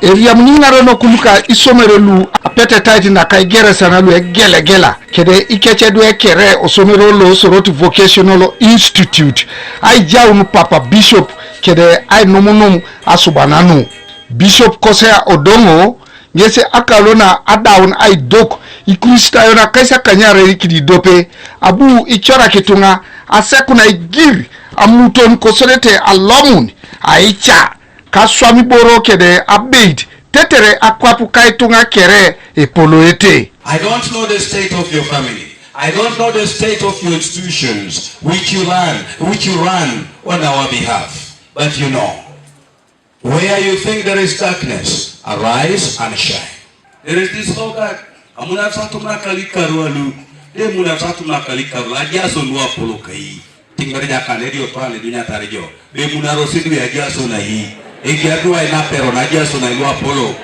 Eria mnina rono kuluka isomero lu apete taiti na kai gere sana lu egele gela kede ikeche du ekere osomero lo soroti vocational institute ai jaunu papa bishop kede ai nomunum asubananu bishop Kosea Odongo ngese akalona adaun ai dok Ikristayon kaisa kanyare ikidi dope abu ichora kitunga asekuna igiri amuton kosorete alomun aicha kaswami boro kede abeid tetere akwapu kaitunga kere epoloete. I don't know the state of your family. I don't know the state of your institutions which you run on our behalf. But you know, where you think there is darkness, arise and shine. There is this slogan, amuna satu makalika rualu, de muna satu makalika rualu, ajaso nuwa polo kai. Tinggal jakan edio tuan dunia tarijo. De muna rosidu ya ajaso na hii. Egiadua ina pero na ajaso na nuwa polo.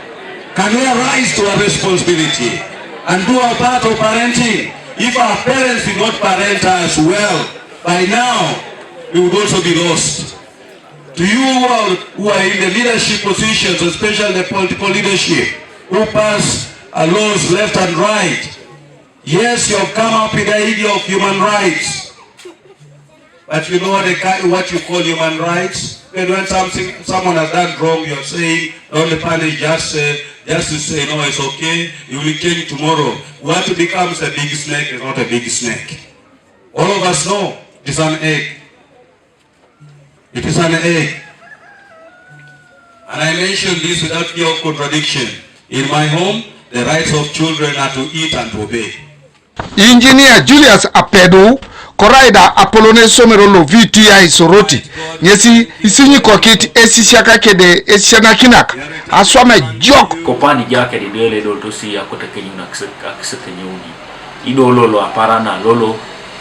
Can we arise to our responsibility and do our part of parenting? If our parents did not parent us well, by now we would also be lost. To you all who are in the leadership positions, especially the political leadership, who pass laws left and right, yes, you have come up with the idea of human rights. But you know what you call human rights? When someone has done wrong, you are saying, don't punish, just to say, no, it's okay, you will change tomorrow. What becomes a big snake is not a big snake. All of us know it is an egg. It is an egg. And I mention this without fear of contradiction. In my home, the rights of children are to eat and to obey. Engineer Julius Apedu koraida Apolone Somerolo VTI Soroti nyesi isinyi kokit esishaka kede esishana kinak aswame jok kopani jake di dele do tosi ya kota Kenyun akisete nyuni ido lolo aparana lolo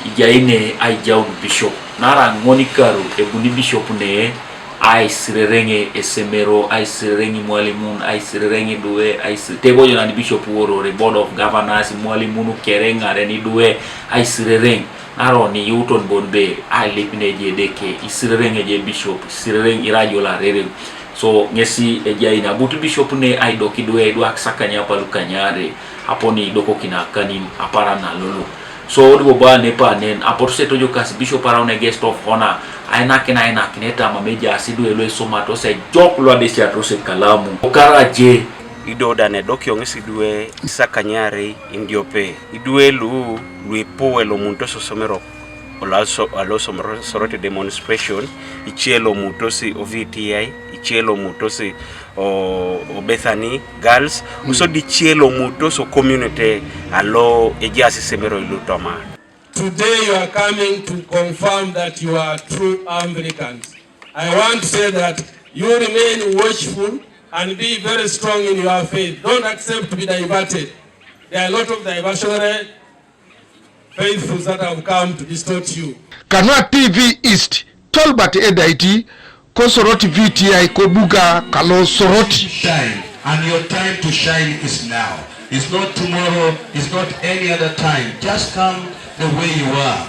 ijaine ai jaun bishop nara ngonikaru ebuni bishop ne ai sirerenge esemero ai sirerenge mwalimun ai sirerenge duwe ai tego jona bishop woro re board of governors mwalimunu kerenga reni duwe ai sirerenge naro ni yuton bonbe ai lepine je deke isirerenge je bishop sirerenge irajo la rere so ngesi ejaina butu bishop ne ai doki duwe do aksakanya palukanyare aponi doko kinakanin aparana lolo so do ba ne pa nen aporse to jokas bishop around a guest of honor aina kineta mameja asidu elo somato se jok lo de sia rose kalamu okaraje idoda ne dokyo ngesiduwe isakanyare indiope idue lu luipo elo munto somero alo somero sorote demonstration ichelo mutosi OVTI ichelo mutosi o Bethany girls uso di chelo mutoso community alo ejasi semero ilutoma. Today you are coming to confirm that you are true Anglicans. I want to say that you remain watchful and be very strong in your faith. Don't accept to be diverted. There are a lot of diversionary faithfuls that have come to distort you. Kanwa TV East Tolbert Edaiti Kosoroti VTI Kobuga Kalo Soroti. Shine, and your time to shine is now. It's not tomorrow, it's not any other time. Just come the way you are.